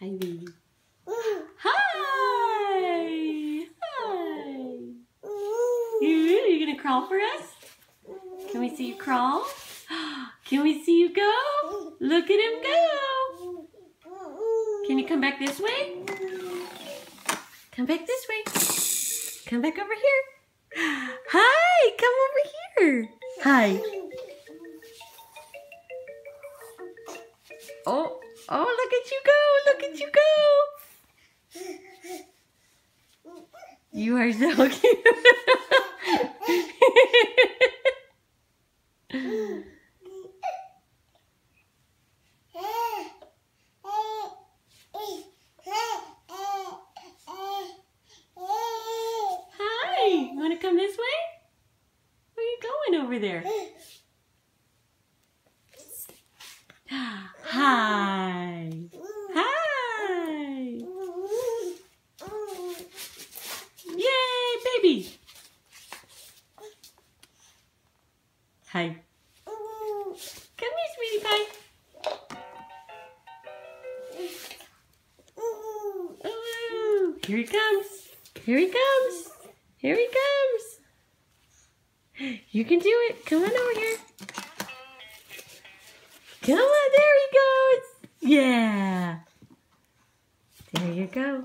Hi, baby. Hi! Hi! You gonna crawl for us? Can we see you crawl? Can we see you go? Look at him go! Can you come back this way? Come back this way. Come back over here. Hi! Come over here. Hi. Oh, look at you go! Look at you go! You are so cute. Hi! You want to come this way? Where are you going over there? Hi! Hi! Yay, baby! Hi. Come here, sweetie pie. Ooh, here he comes. Here he comes. Here he comes. You can do it. Come on over here. Come on, there he goes. Yeah. There you go.